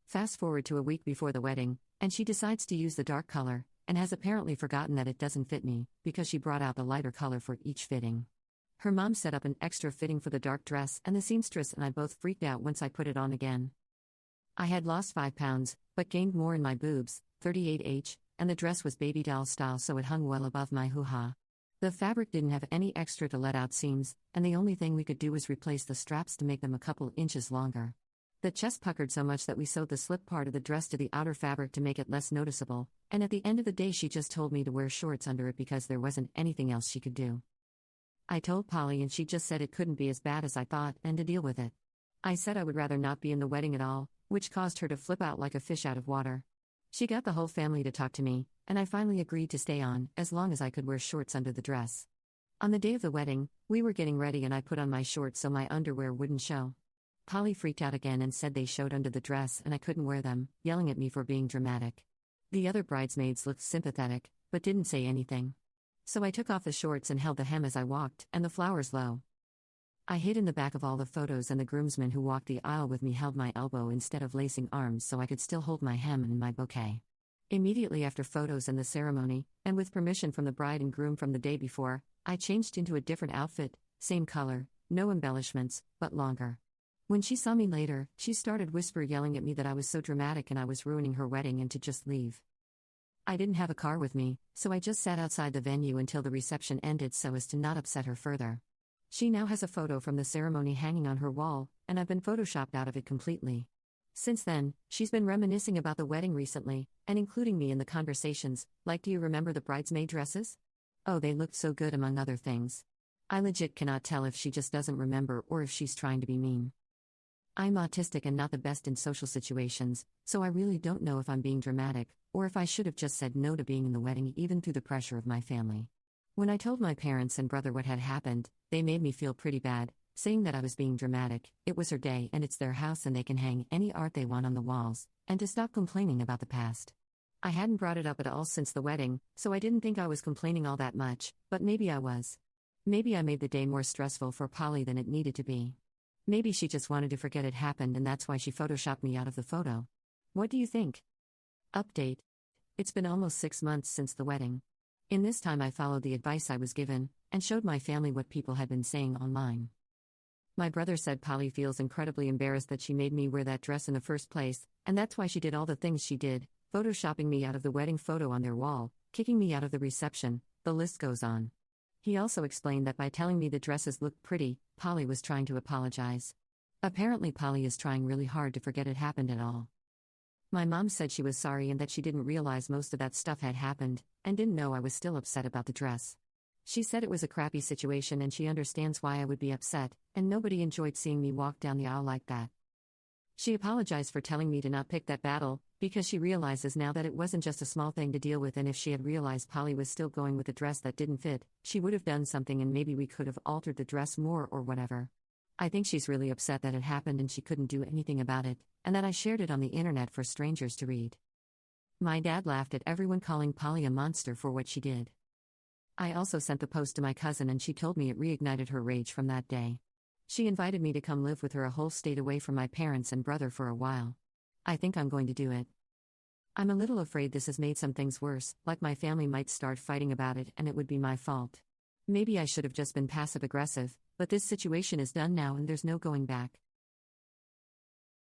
Fast forward to a week before the wedding, and she decides to use the dark color, and has apparently forgotten that it doesn't fit me, because she brought out the lighter color for each fitting. Her mom set up an extra fitting for the dark dress, and the seamstress and I both freaked out once I put it on again. I had lost 5 pounds, but gained more in my boobs, 38H, and the dress was baby doll style, so it hung well above my hoo-ha. The fabric didn't have any extra to let out seams, and the only thing we could do was replace the straps to make them a couple inches longer. The chest puckered so much that we sewed the slip part of the dress to the outer fabric to make it less noticeable, and at the end of the day she just told me to wear shorts under it because there wasn't anything else she could do. I told Polly and she just said it couldn't be as bad as I thought and to deal with it. I said I would rather not be in the wedding at all, which caused her to flip out like a fish out of water. She got the whole family to talk to me, and I finally agreed to stay on, as long as I could wear shorts under the dress. On the day of the wedding, we were getting ready and I put on my shorts so my underwear wouldn't show. Polly freaked out again and said they showed under the dress and I couldn't wear them, yelling at me for being dramatic. The other bridesmaids looked sympathetic, but didn't say anything. So I took off the shorts and held the hem as I walked, and the flowers low. I hid in the back of all the photos, and the groomsmen who walked the aisle with me held my elbow instead of lacing arms so I could still hold my hem and my bouquet. Immediately after photos and the ceremony, and with permission from the bride and groom from the day before, I changed into a different outfit, same color, no embellishments, but longer. When she saw me later, she started yelling at me that I was so dramatic and I was ruining her wedding and to just leave. I didn't have a car with me, so I just sat outside the venue until the reception ended so as to not upset her further. She now has a photo from the ceremony hanging on her wall, and I've been photoshopped out of it completely. Since then, she's been reminiscing about the wedding recently, and including me in the conversations, like, do you remember the bridesmaid dresses? Oh, they looked so good, among other things. I legit cannot tell if she just doesn't remember or if she's trying to be mean. I'm autistic and not the best in social situations, so I really don't know if I'm being dramatic, or if I should have just said no to being in the wedding even through the pressure of my family. When I told my parents and brother what had happened, they made me feel pretty bad, saying that I was being dramatic. It was her day and it's their house and they can hang any art they want on the walls, and to stop complaining about the past. I hadn't brought it up at all since the wedding, so I didn't think I was complaining all that much, but maybe I was. Maybe I made the day more stressful for Polly than it needed to be. Maybe she just wanted to forget it happened and that's why she photoshopped me out of the photo. What do you think? Update. It's been almost 6 months since the wedding. In this time I followed the advice I was given, and showed my family what people had been saying online. My brother said Polly feels incredibly embarrassed that she made me wear that dress in the first place, and that's why she did all the things she did, photoshopping me out of the wedding photo on their wall, kicking me out of the reception, the list goes on. He also explained that by telling me the dresses looked pretty, Polly was trying to apologize. Apparently Polly is trying really hard to forget it happened at all. My mom said she was sorry and that she didn't realize most of that stuff had happened, and didn't know I was still upset about the dress. She said it was a crappy situation and she understands why I would be upset, and nobody enjoyed seeing me walk down the aisle like that. She apologized for telling me to not pick that battle, because she realizes now that it wasn't just a small thing to deal with, and if she had realized Polly was still going with a dress that didn't fit, she would have done something and maybe we could have altered the dress more or whatever. I think she's really upset that it happened and she couldn't do anything about it, and that I shared it on the internet for strangers to read. My dad laughed at everyone calling Polly a monster for what she did. I also sent the post to my cousin and she told me it reignited her rage from that day. She invited me to come live with her a whole state away from my parents and brother for a while. I think I'm going to do it. I'm a little afraid this has made some things worse, like my family might start fighting about it and it would be my fault. Maybe I should have just been passive-aggressive, but this situation is done now and there's no going back.